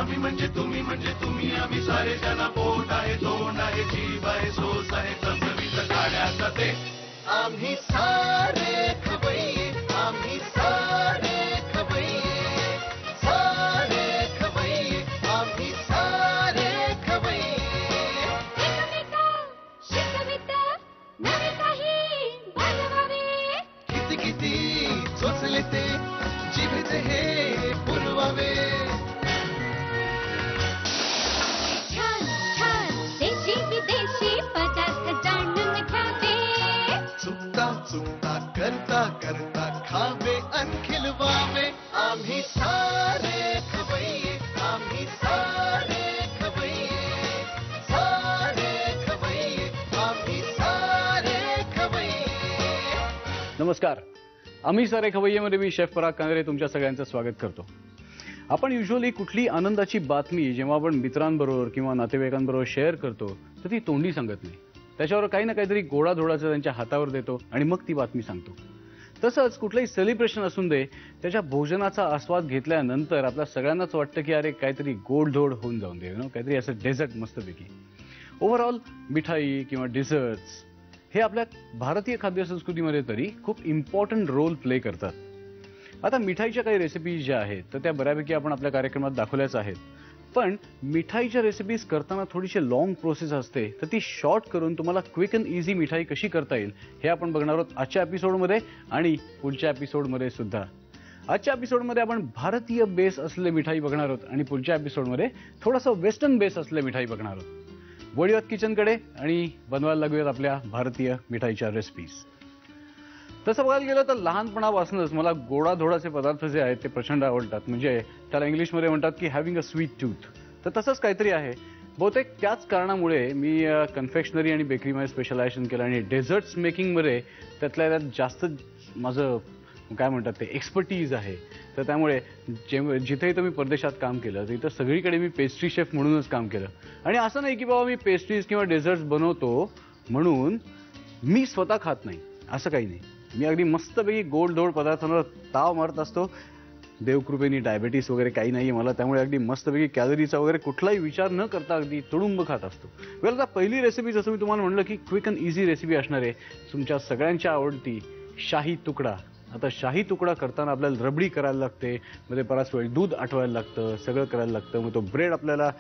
आम्ही म्हणजे तुम्ही आम्ही सारे ज्यांना पोट आहे तोंड आहे जीभ आहे सोस आहे चमचमीत गाण्याचा ते आम्ही सारे खवय्ये आम्ही सारे खवय्ये सारे खवय्ये आम्ही सारे खवय्ये एकमेका शिकवित नवे काही बनवावे किती किती चोचले ते जिभेचे हे पुरवावे छान छान देशी विदेशी पदार्थ जाणून घ्यावे चुकता चुकता करता करता खावे अन खिलवावे आम्ही सारे खवय्ये आम्ही सारे खवय्ये सारे खवय्ये आम्ही सारे खवय्ये. नमस्कार. आम्ही सारे खवय्येमध्ये मी शेफ पराग कांगरे तुमच्या सगळ्यांचं स्वागत करतो. आपण युजली कुठली आनंदाची बातमी जेव्हा आपण मित्रांबरोबर किंवा नातेवाईकांबरोबर शेअर करतो तर ती तोंडी सांगत नाही. त्याच्यावर काही ना काहीतरी गोडाधोडाचं त्यांच्या हातावर देतो आणि मग ती बातमी सांगतो. तसंच कुठलंही सेलिब्रेशन असून दे त्याच्या भोजनाचा आस्वाद घेतल्यानंतर आपल्या सगळ्यांनाच वाटतं की अरे काहीतरी गोडधोड होऊन जाऊन दे, काहीतरी असं डेझर्ट मस्तपैकी. ओव्हरऑल मिठाई किंवा डिझर्ट्स हे आपल्या भारतीय खाद्यसंस्कृतीमध्ये तरी खूप इम्पॉर्टंट रोल प्ले करतात. आता मिठाईच्या काही रेसिपीज ज्या आहेत तर त्या बऱ्यापैकी आपण आपल्या कार्यक्रमात दाखवल्याच आहेत. पण मिठाईच्या रेसिपीज करताना थोडीशी लॉंग प्रोसेस असते तर ती शॉर्ट करून तुम्हाला क्विक अँड इझी मिठाई कशी करता येईल हे आपण बघणार आहोत आजच्या एपिसोडमध्ये आणि पुढच्या एपिसोडमध्ये सुद्धा. आजच्या एपिसोडमध्ये आपण भारतीय बेस असलेले मिठाई बघणार आहोत आणि पुढच्या एपिसोडमध्ये थोडंसं वेस्टर्न बेस असलेले मिठाई बघणार आहोत. वळूयात किचनकडे आणि बनवायला लागूयात आपल्या भारतीय मिठाईच्या रेसिपीज. तसं बघायला गेलं तर लहानपणापासूनच मला गोडाधोडाचे पदार्थ जे आहेत ते प्रचंड आवडतात. म्हणजे त्याला इंग्लिशमध्ये म्हणतात की हॅव्हिंग अ स्वीट टूथ. तर तसंच काहीतरी आहे. बहुतेक त्याच कारणामुळे मी कन्फेक्शनरी आणि बेकरीमध्ये स्पेशलायझेशन केलं आणि डेझर्ट्स मेकिंगमध्ये त्यातल्या त्यात जास्त माझं काय म्हणतात ते एक्सपर्टीज आहे. तर त्यामुळे जिथेही मी परदेशात काम केलं तिथं सगळीकडे मी पेस्ट्री शेफ म्हणूनच काम केलं. आणि असं नाही की बाबा मी पेस्ट्रीज किंवा डेझर्ट्स बनवतो म्हणून मी स्वतः खात नाही असं काही नाही. मी अगदी मस्तपैकी गोडधोड पदार्थांवर ताव मारत असतो. देवकृपेने डायबिटीस वगैरे काही नाही आहे मला, त्यामुळे अगदी मस्तपैकी कॅलरीचा वगैरे कुठलाही विचार न करता अगदी तुडुंब खात असतो. वेल आता पहिली रेसिपी जसं मी तुम्हाला म्हणलं की क्विक अँड इझी रेसिपी असणार आहे तुमच्या सगळ्यांच्या आवडती शाही तुकडा. आता शाही तुकडा करताना आपल्याला रबडी करायला लागते, मध्ये बराच वेळ दूध आठवायला लागतं, सगळं करायला लागतं. मग तो ब्रेड आपल्याला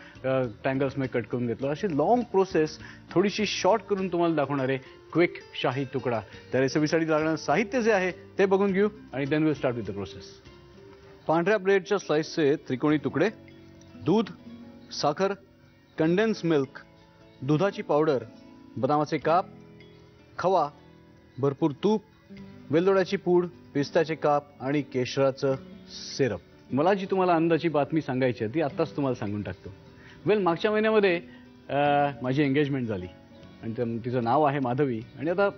टँगल्समध्ये कट करून घेतला. अशी लॉंग प्रोसेस थोडीशी शॉर्ट करून तुम्हाला दाखवणार आहे क्विक शाही तुकडा. त्या रेसिपीसाठी लागणारं साहित्य जे आहे ते बघून घेऊ आणि then will start with the process. पांढऱ्या ब्रेडच्या स्लाइसचे त्रिकोणी तुकडे, दूध, साखर, कंडेन्स मिल्क, दुधाची पावडर, बदामाचे काप, खवा, भरपूर तूप, वेलदोड्याची पूड, पिस्त्याचे काप आणि केशराचं सिरप. मला जी तुम्हाला आनंदाची बातमी सांगायची आहे ती आत्ताच तुम्हाला सांगून टाकतो. वेल मागच्या महिन्यामध्ये माझी एंगेजमेंट झाली आणि तिचं नाव आहे माधवी. आणि आता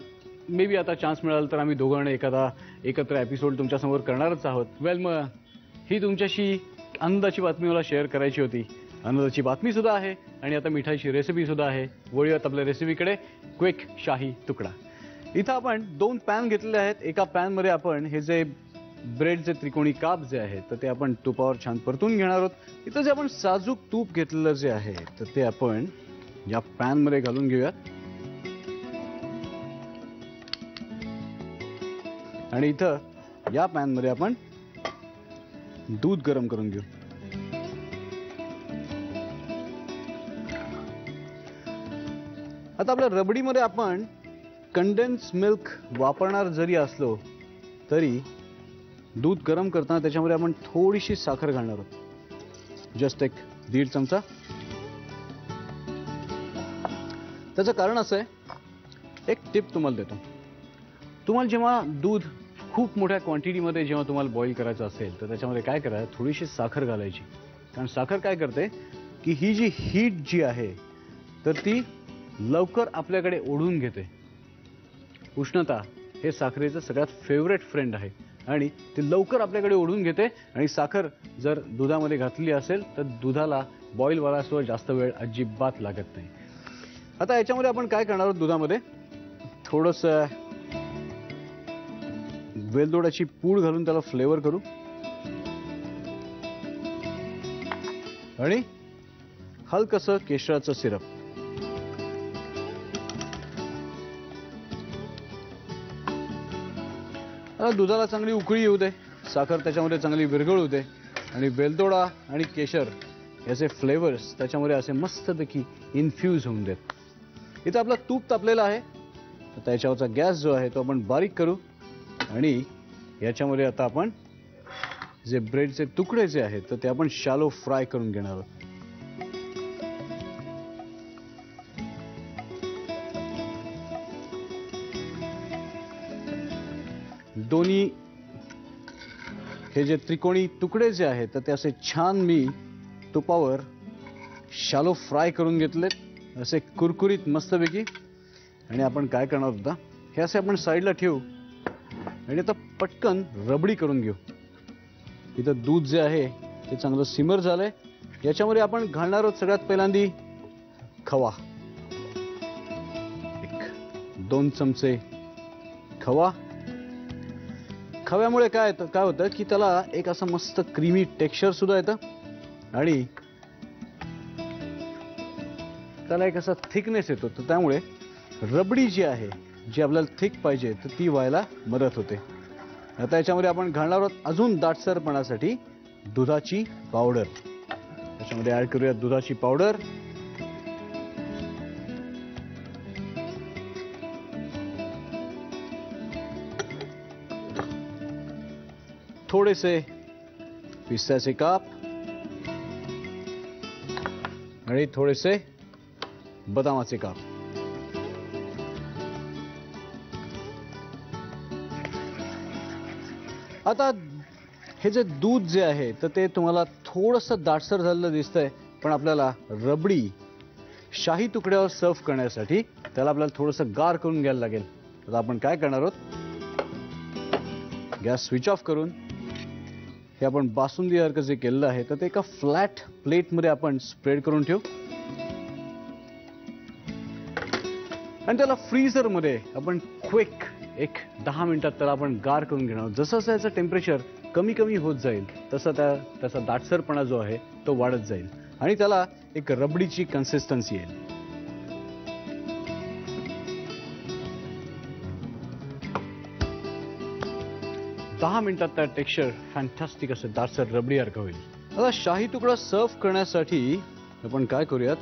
मे बी आता चान्स मिळाला तर आम्ही दोघांना एखादा एकत्र एपिसोड तुमच्यासमोर करणारच आहोत. वेल मग ही तुमच्याशी आनंदाची बातमी मला शेअर करायची होती. आनंदाची बातमीसुद्धा आहे आणि आता मिठाईची रेसिपीसुद्धा आहे. वळूयात आपल्या रेसिपीकडे क्विक शाही तुकडा. इथं आपण 2 पॅन घेतलेले आहेत. एका पॅनमध्ये आपण हे जे ब्रेडचे त्रिकोणी काप जे आहेत तर ते आपण तुपावर छान परतून घेणार आहोत. इथं जे आपण साजूक तूप घेतलेलं जे आहे तर ते आपण या पॅनमध्ये घालून घेऊयात आणि इथं या पॅनमध्ये आपण दूध गरम करून घेऊ. आता आपल्या रबडीमध्ये आपण कंडेन्स मिल्क वापरणार जरी असलो तरी दूध गरम करताना त्याच्यामध्ये आपण थोडीशी साखर घालणार आहोत. जस्ट एक 1.5 चमचा. त्याचं कारण असं आहे, एक टिप तुम्हाला देतो. तुम्हाला जेव्हा दूध खूप मोठ्या क्वांटिटीमध्ये जेव्हा तुम्हाला बॉईल करायचं असेल तर त्याच्यामध्ये काय करा, थोडीशी साखर घालायची. कारण साखर काय करते की ही जी हीट जी आहे तर ती लवकर आपल्याकडे ओढून घेते. उष्णता हे साखरेचं सगळ्यात फेवरेट फ्रेंड आहे आणि ती लवकर आपल्याकडे ओढून घेते. आणि साखर जर दुधामध्ये घातली असेल तर दुधाला बॉईल व्हायला जास्त वेळ अजिबात लागत नाही. आता याच्यामध्ये आपण काय करणार आहोत, दुधामध्ये थोडंसं वेलदोड्याची पूड घालून त्याला फ्लेवर करू. आणि हलकसं केशराचं सिरप. आता दुधाला चांगली उकळी येऊ दे, साखर त्याच्यामध्ये चांगली विरघळू दे आणि वेलदोडा आणि केशर याचे फ्लेवर्स त्याच्यामध्ये असे मस्तपैकी इन्फ्यूज होऊन देत. इथं आपलं तूप तापलेलं आहे, तर त्याच्यावरचा गॅस जो आहे तो आपण बारीक करू आणि याच्यामध्ये आता आपण जे ब्रेडचे तुकडे जे आहेत तर ते आपण शॅलो फ्राय करून घेणार आहोत. दोन्ही हे जे त्रिकोणी तुकडे जे आहेत तर ते असे छान मी तुपावर शॅलो फ्राय करून घेतलेत, असे कुरकुरीत मस्तपैकी. आणि आपण काय करणार होता, हे असे आपण साईडला ठेवू आणि आता पटकन रबडी करून घेऊ. इथं दूध जे आहे ते चांगलं सिमर झालंय. याच्यामध्ये आपण घालणार आहोत सगळ्यात पहिल्यांदी खवा, 1-2 चमचे खवा. खव्यामुळे काय होतं की त्याला एक असं मस्त क्रीमी टेक्स्चर सुद्धा येतं आणि त्याला एक असा थिकनेस येतो. तर त्यामुळे रबडी जी आहे जी आपल्याला थिक पाहिजे तर ती व्हायला मदत होते. आता याच्यामध्ये आपण घालणार आहोत अजून दाटसरपणासाठी दुधाची पावडर. त्याच्यामध्ये ऍड करूया दुधाची पावडर. थोडेसे पिस्त्याचे काप आणि थोडेसे बदामाचे काप. आता हे जे दूध जे आहे तर ते तुम्हाला थोडंसं दाटसर झालेलं दिसतंय, पण आपल्याला रबडी शाही तुकड्यावर सर्व करण्यासाठी त्याला आपल्याला थोडंसं गार करून घ्यायला लागेल. आता आपण काय करणार आहोत, गॅस स्विच ऑफ करून हे आपण बासुंदी सारखं जे केलेलं आहे तर ते एका फ्लॅट प्लेटमध्ये आपण स्प्रेड करून ठेवू आणि त्याला फ्रीझरमध्ये आपण क्विक 10 मिनिटात त्याला आपण गार करून घेणार. जसं जसं याचं टेम्परेचर कमी कमी होत जाईल तसं त्याचा दाटसरपणा जो आहे तो वाढत जाईल आणि त्याला एक रबडीची कन्सिस्टन्सी येईल. दहा मिनिटात त्या टेक्स्चर फॅन्टास्टिक असं दाटसर रबडी सारखं होईल. आता शाही तुकडा सर्व करण्यासाठी आपण काय करूयात,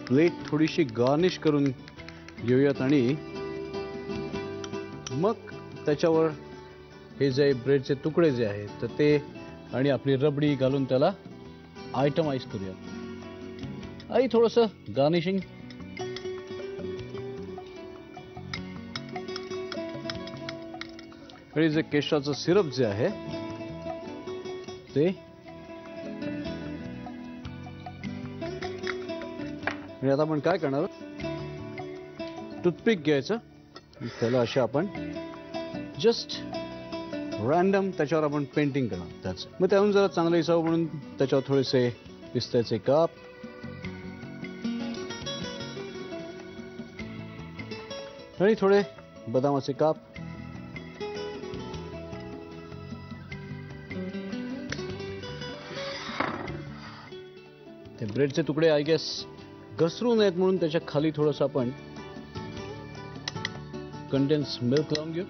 प्लेट थोडीशी गार्निश करून घेऊयात आणि मग त्याच्यावर हे जे ब्रेडचे तुकडे जे आहेत तर ते आणि आपली रबडी घालून त्याला आयटमाइज करूयात आणि थोडंसं गार्निशिंग. आणि जे केशराचं सिरप जे आहे ते आणि आता आपण काय करणार, टूथपिक घ्यायचं, त्याला अशा आपण जस्ट रॅन्डम त्याच्यावर आपण पेंटिंग करणार. त्याच मग त्याहून जरा चांगलं दिसावं म्हणून त्याच्यावर थोडेसे पिस्त्याचे काप आणि थोडे बदामाचे काप. ते ब्रेडचे तुकडे आय गेस घसरू नयेत म्हणून त्याच्या खाली थोडंसं आपण कंडेन्स मिल्क लावून घेऊ.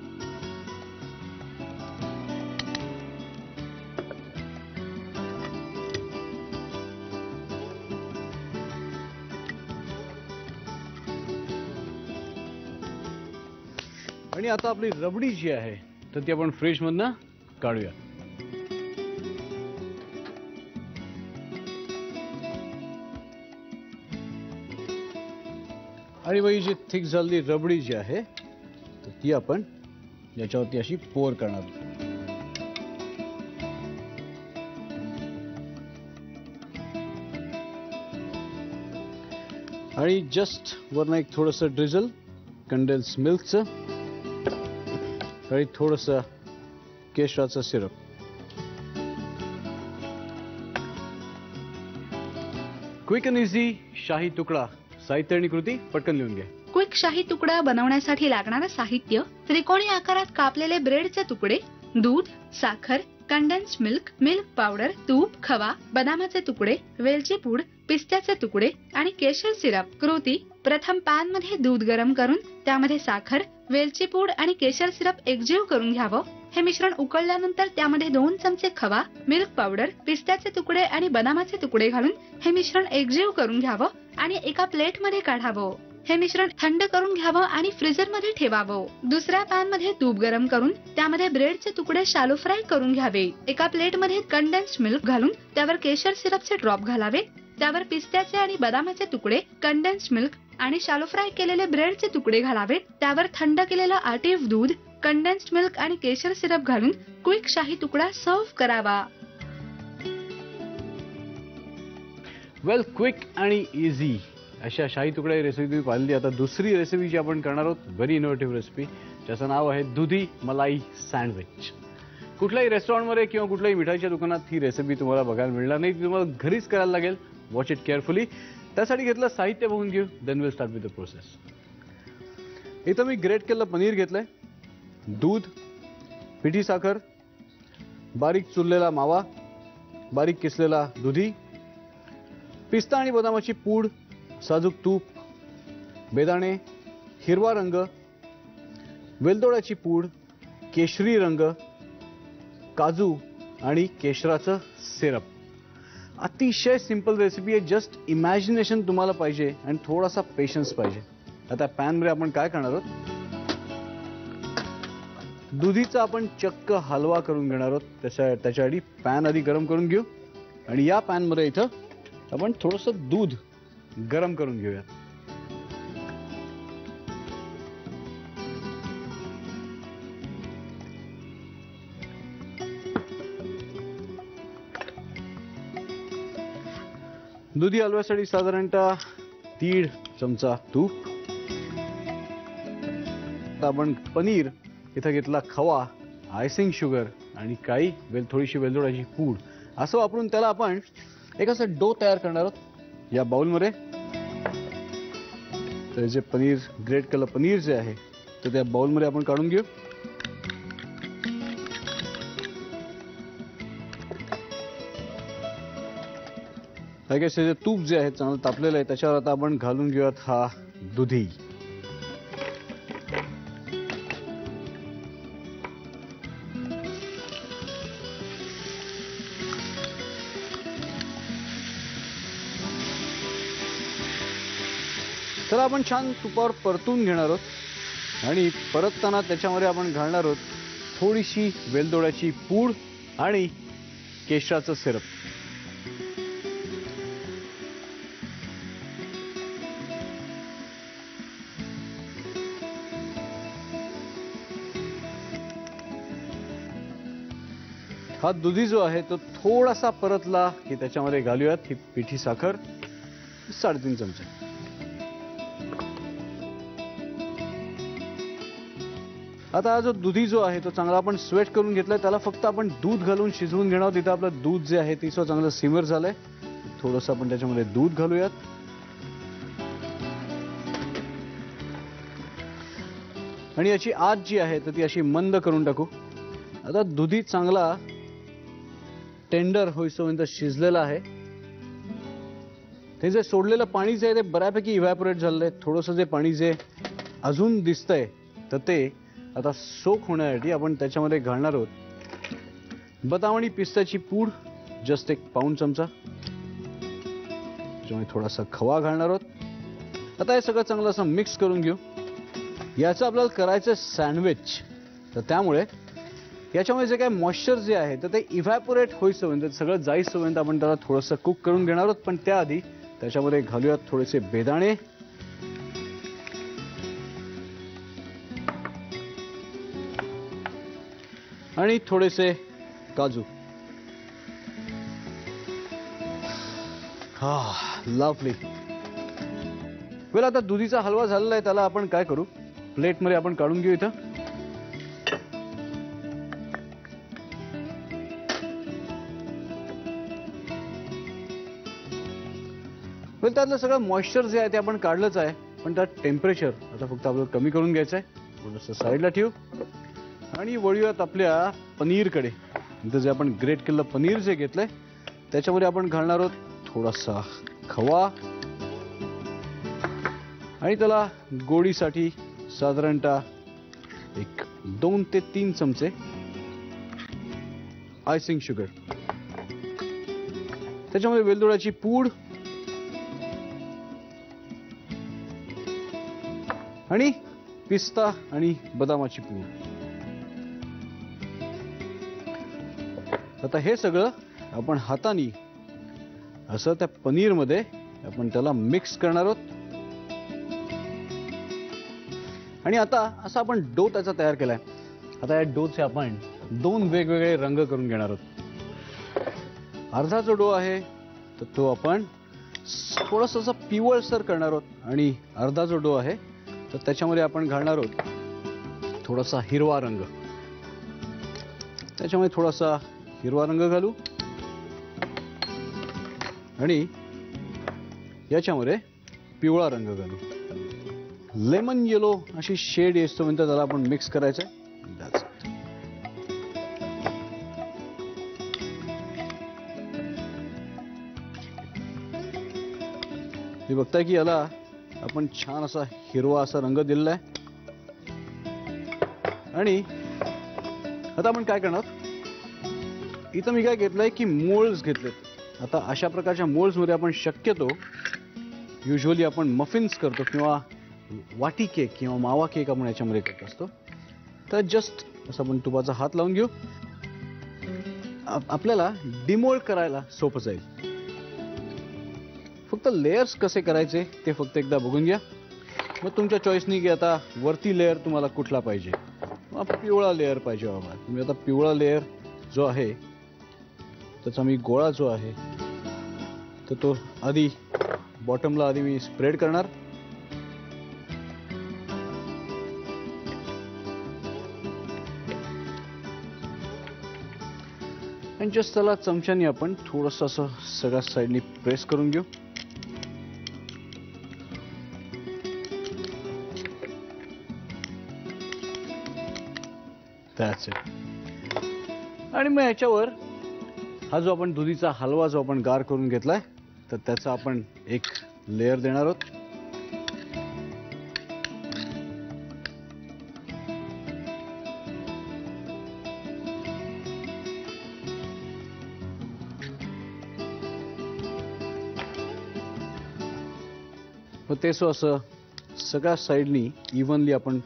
आणि आता आपली रबडी जी आहे तर ती आपण फ्रीज मधनं काढूया. आणि मग जी थिक झालेली रबडी जी आहे तर ती आपण याच्यावरती अशी पोर करणार. आणि जस्ट वरनं एक थोडंसं ड्रिझल कंडेन्स मिल्कचं आणि थोडंसं केशराचं सिरप. क्विक अँड इझी शाही तुकडा. साहित्य आणि कृती पटकन लिहून घ्या. क्विक शाही तुकडा बनवण्यासाठी लागणारं साहित्य: त्रिकोणी आकारात कापलेले ब्रेडचे तुकडे, दूध, साखर, कंडेन्स्ड मिल्क, मिल्क पावडर, तूप, खवा, बदामाचे तुकडे, वेलची पूड, पिस्त्याचे तुकडे आणि केशर सिरप. कृती: प्रथम पॅन मध्ये दूध गरम करून त्यामध्ये साखर, वेलची पूड आणि केशर सिरप एकजीव करून घ्यावं. हे मिश्रण उकळल्यानंतर त्यामध्ये 2 चमचे खवा, मिल्क पावडर, पिस्त्याचे तुकडे आणि बदामाचे तुकडे घालून हे मिश्रण एकजीव करून घ्यावं आणि एका प्लेट मध्ये काढावं. हे मिश्रण थंड करून घ्यावं आणि फ्रीजर मध्ये ठेवावं. दुसऱ्या पॅन मध्ये तूप गरम करून त्यामध्ये ब्रेडचे तुकडे शालो फ्राय करून घ्यावे. एका प्लेट मध्ये कंडेन्स्ड मिल्क घालून त्यावर केशर सिरपचे ड्रॉप घालावे. त्यावर पिस्त्याचे आणि बदामाचे तुकडे, कंडेन्स्ड मिल्क आणि शालो फ्राय केलेले ब्रेडचे तुकडे घालावे. त्यावर थंड केलेलं आटीव दूध, कंडेन्स्ड मिल्क आणि केशर सिरप घालून क्विक शाही तुकडा सर्व्ह करावा. वेल, क्विक आणि इझी अशा शाही तुकडा रेसिपी तुम्ही पाहिली. आता दुसरी रेसिपी जी आपण करणार आहोत, व्हेरी इनोव्हेटिव्ह रेसिपी, ज्याचं नाव आहे दुधी मलाई सँडविच. कुठल्याही रेस्टॉरंटमध्ये किंवा कुठल्याही मिठाईच्या दुकानात ही रेसिपी तुम्हाला बघायला मिळणार नाही. तुम्हाला घरीच करायला लागेल. Watch it carefully. त्यासाठी घेतलं साहित्य बघून घेऊ, then will start with the process. इथं मी ग्रेट केलेलं पनीर घेतलंय, दूध, पिठी साखर, बारीक चुरलेला मावा, बारीक किसलेला दुधी, पिस्ता आणि बदामाची पूड, साजूक तूप, बेदाणे, हिरवा रंग, वेलदोड्याची पूड, केशरी रंग, काजू आणि केशराचं सिरप. अतिशय सिंपल रेसिपी आहे. जस्ट इमॅजिनेशन तुम्हाला पाहिजे आणि थोडासा पेशन्स पाहिजे. आता पॅनमध्ये आपण काय करणार आहोत, दुधीचा आपण चक्क हलवा करून घेणार आहोत. त्याच्याआधी पॅन आधी गरम करून घेऊ आणि या पॅनमध्ये इथं आपण थोडंसं दूध गरम करून घेऊया. दुधी हलव्यासाठी साधारणतः 1.5 चमचा तूप. आपण पनीर इथं घेतला, खवा, आयसिंग शुगर आणि काही थोडीशी वेलदोड्याची पूड असं वापरून त्याला आपण एक असं डो तयार करणार आहोत. या बाउलमध्ये तर जे पनीर, ग्रेट केलेलं पनीर जे आहे तर त्या बाउलमध्ये आपण काढून घेऊ. जे तूप जे आहे चांगलं तापलेलं आहे त्याच्यावर आता आपण घालून घेऊयात हा दुधी. तर आपण छान तुपावर परतून घेणार आहोत आणि परतताना त्याच्यामध्ये आपण घालणार आहोत थोडीशी वेलदोड्याची पूड आणि केशराचं सिरप. हा दुधी जो आहे तो थोडासा परतला की त्याच्यामध्ये घालूयात ही पिठी साखर 3.5 चमचे. आता हा जो दुधी जो आहे तो चांगला आपण स्वेट करून घेतलाय. त्याला फक्त आपण दूध घालून शिजवून घेणार आहोत. इथं आपलं दूध जे आहे ते चांगलं सिमर झालंय. थोडंसं आपण त्याच्यामध्ये दूध घालूयात. आणि याची आग जी आहे तर ती अशी मंद करून टाकू. आता दुधी चांगला टेंडर होईपर्यंत शिजलेला आहे. ते जे सोडलेलं पाणी जे आहे ते बऱ्यापैकी इव्हॅपोरेट झालेलं आहे. थोडंसं जे पाणी जे अजून दिसतंय तर ते आता सोक होण्यासाठी आपण त्याच्यामध्ये घालणार आहोत बदाम आणि पिस्त्याची पूड, जस्ट 1 पाऊण चमचा. त्याच्यामध्ये थोडासा खवा घालणार आहोत. आता हे सगळं चांगलं असं मिक्स करून घेऊ. याचं आपल्याला करायचं सँडविच, तर त्यामुळे याच्यामध्ये जे काय मॉइश्चर जे आहे तर ते इव्हॅपोरेट होईपर्यंत, सगळं जाईपर्यंत आपण त्याला थोडंसं कुक करून घेणार आहोत. पण त्याआधी त्याच्यामध्ये घालूयात थोडेसे बेदाणे, आणि थोडेसे काजू. लवली. वेल, आता दुधीचा हलवा झालेला आहे. त्याला आपण काय करू, प्लेटमध्ये आपण काढून घेऊ. इथं त्यातलं सगळं मॉइश्चर जे आहे ते आपण काढलंच आहे. पण त्यात टेम्परेचर आता फक्त आपल्याला कमी करून घ्यायचं आहे. थोडंसं साईडला ठेवू आणि वळूयात आपल्या पनीरकडे. इथं जे आपण ग्रेट केलेलं पनीर जे घेतलंय त्याच्यामध्ये आपण घालणार आहोत थोडासा खवा आणि त्याला गोडीसाठी साधारणतः एक 2 ते 3 चमचे आयसिंग शुगर, त्याच्यामध्ये वेलदोड्याची पूड आणि पिस्ता आणि बदामाची पूड. आता हे सगळं आपण हाताने असं त्या पनीर मध्ये आपण त्याला मिक्स करणार आहोत आणि आता असा आपण डो त्याचा तयार केलाय. आता या डोचे आपण 2 वेगवेगळे रंग करून घेणार आहोत. अर्धा जो डो आहे तर तो आपण थोडासा असा पिवळसर करणार आहोत आणि अर्धा जो डो आहे तर त्याच्यामध्ये आपण घालणार आहोत थोडासा हिरवा रंग. त्याच्यामध्ये थोडासा हिरवा रंग घालू आणि याच्यामध्ये पिवळा रंग घालू. लेमन येलो अशी शेड येतोपर्यंत त्याला आपण मिक्स करायचं. हे बघताय की याला आपण छान असा हिरवा असा रंग दिलेला आहे. आणि आता आपण काय करणार, इथं मी काय घेतलंय की मोल्ड्स घेतलेत. आता अशा प्रकारच्या मोल्ड्स मध्ये आपण शक्यतो युजली आपण मफिन्स करतो किंवा वाटी केक किंवा मावा केक आपण याच्यामध्ये करत असतो. तर जस्ट असं आपण तुपाचा हात लावून घेऊ. आपल्याला डिमोल्ड करायला सोपं जाईल. फक्त लेयर्स कसे करायचे ते फक्त एकदा बघून घ्या. मग तुमच्या चॉईसनी की आता वरती लेअर तुम्हाला कुठला पाहिजे. पिवळा लेअर पाहिजे बाबा, तुम्ही आता पिवळा लेअर जो आहे त्याचा मी गोळा जो आहे तर तो आधी बॉटमला आधी मी स्प्रेड करणार. आणि जस्ट त्याला चमच्याने आपण थोडंसं असं सगळ्या साईडनी प्रेस करून घेऊ. That's it. आणि मग याच्यावर हा जो आपण दुधीचा हलवा जो आपण गार करून घेतलाय तर त्याचा आपण एक लेयर देणार आहोत. मग ते असं सगळ्या साईडनी इव्हनली आपण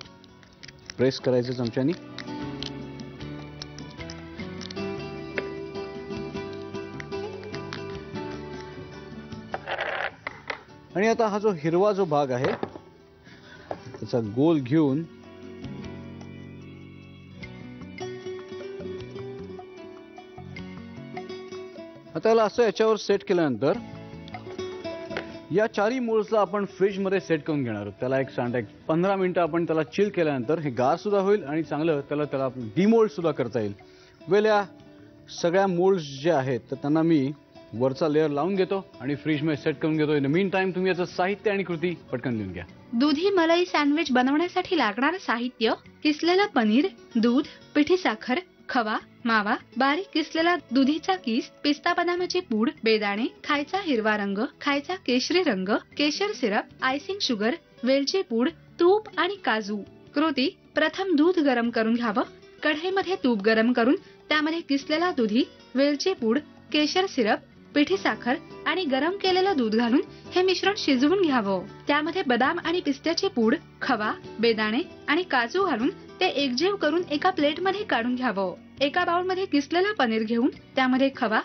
प्रेस करायचं चमच्यानी. आणि आता हा जो हिरवा जो भाग आहे त्याचा गोल घेऊन आता याला असं याच्यावर सेट केल्यानंतर या चारही मोल्ड्सला आपण फ्रीज मध्ये सेट करून घेणार आहोत. त्याला एक 15 मिनिटं आपण त्याला चिल केल्यानंतर हे गार सुद्धा होईल आणि चांगलं त्याला डिमोल्ड सुद्धा करता येईल. वेल या सगळ्या मोल्ड्स जे आहेत तर त्यांना मी वरचा लेअर लावून घेतो आणि फ्रीज मध्ये सेट करून घेतो. इन द मीन टाइम तुम्ही याचं साहित्य आणि कृती पटकन लिहून घ्या. दुधी मलाई सँडविच बनवण्यासाठी लागणारं साहित्य: किसलेलं पनीर, दूध, पिठी साखर, खवा, मावा, बारीक किसलेला दुधीचा किस, पिस्ता बदामाची पूड, बेदाणे, खायचा हिरवा रंग, खायचा केशरी रंग, केशर सिरप, आयसिंग शुगर, वेलची पूड, तूप आणि काजू. कृती: प्रथम दूध गरम करून घ्यावं. कढईमध्ये तूप गरम करून त्यामध्ये किसलेला दुधी, वेलची पूड, केशर सिरप, पिठी साखर आणि गरम केलेलं दूध घालून हे मिश्रण शिजवून घ्यावं. त्यामध्ये बदाम आणि पिस्त्याची पूड, खवा, बेदाणे आणि काजू घालून ते एकजीव करून एका प्लेटमध्ये काढून घ्यावं. एका बाउलमध्ये किसलेलं पनीर घेऊन त्यामध्ये खवा,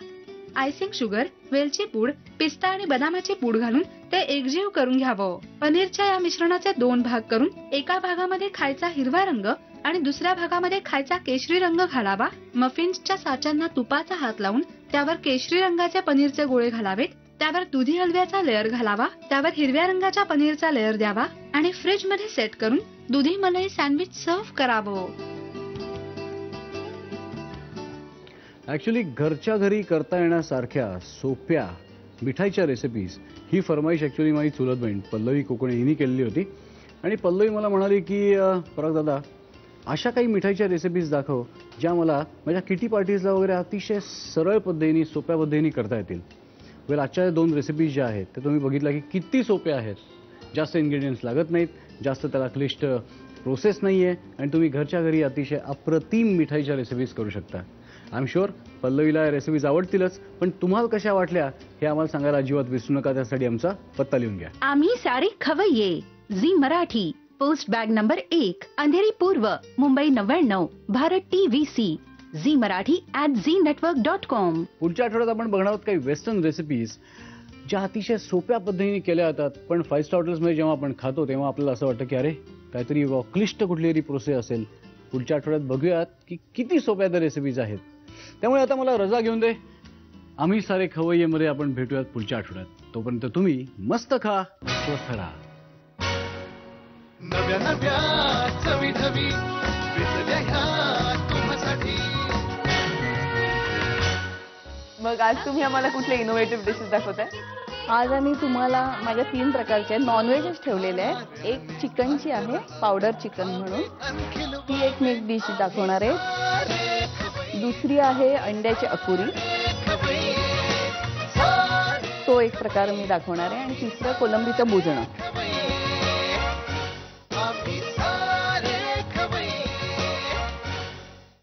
आयसिंग शुगर, वेलची पूड, पिस्ता आणि बदामाची पूड घालून ते एकजीव करून घ्यावं. पनीरच्या या मिश्रणाचे 2 भाग करून एका भागामध्ये खायचा हिरवा रंग आणि दुसऱ्या भागामध्ये खायचा केशरी रंग घालावा. मफिन्सच्या साच्यांना तुपाचा हात लावून त्यावर केशरी रंगाचे पनीरचे गोळे घालावेत. त्यावर दुधी हलव्याचा लेअर घालावा. त्यावर हिरव्या रंगाच्या पनीरचा लेअर द्यावा आणि फ्रीज मध्ये सेट करून दुधी मलाई सँडविच सर्व्ह करावं. ऍक्च्युली घरच्या घरी करता येण्यासारख्या सोप्या मिठाईच्या रेसिपीज ही फरमाईश ऍक्च्युली माझी चुलत बहीण पल्लवी कोकणे हिने केलेली होती. आणि पल्लवी मला म्हणाली की पराग दादा अशा काही मिठाईच्या रेसिपीज दाखव ज्या मला माझ्या किटी पार्टीजला वगैरे अतिशय सरळ पद्धतीने सोप्या पद्धतीने करता येतील. वेल आजच्या 2 रेसिपीज ज्या आहेत त्या तुम्ही बघितला की किती सोप्या आहेत. जास्त इन्ग्रेडियंट्स लागत नाहीत, जास्त त्याला क्लिष्ट प्रोसेस नाही आहे आणि तुम्ही घरच्या घरी अतिशय अप्रतिम मिठाईच्या रेसिपीज करू शकता. आय एम शुअर पल्लवीला या रेसिपीज आवडतीलच, पण तुम्हाला कशा वाटल्या हे आम्हाला सांगायला अजिबात विसरू नका. त्यासाठी आमचा पत्ता लिहून घ्या. आम्ही सारे खवय्ये, Zee Marathi, post bag number 1, Andheri पूर्व, मुंबई 99, भारत TVC, झी मराठी @znetwork.com. पुढच्या आठवड्यात आपण बघणार आहोत काही वेस्टर्न रेसिपीज ज्या अतिशय सोप्या पद्धतीने केल्या जातात, पण 5 स्टार हॉटेल्समध्ये जेव्हा आपण खातो तेव्हा आपल्याला असं वाटतं की अरे काहीतरी क्लिष्ट कुठली तरी प्रोसेस असेल. पुढच्या आठवड्यात बघूयात की किती सोप्या त्या रेसिपीज आहेत. त्यामुळे आता मला रजा घेऊन दे. आम्ही सारे खवय्येमध्ये आपण भेटूयात पुढच्या आठवड्यात. तोपर्यंत तुम्ही मस्त खा, स्वस्थ राहा. नव्या नव्या चवी ढवी विसरल्या ह्या तुम्हासाठी. मग आज तुम्ही आम्हाला कुठले इनोव्हेटिव्ह डिशेस दाखवताय? आज आम्ही तुम्हाला माझ्या 3 प्रकारचे नॉनव्हेजच ठेवलेले आहे. एक चिकनची आहे, पावडर चिकन म्हणून, ती एक मी एक डिश दाखवणार आहे. दुसरी आहे अंड्याची अकुरी, तो एक प्रकार मी दाखवणार आहे. आणि तिसरं कोलंबीचं भुजणं.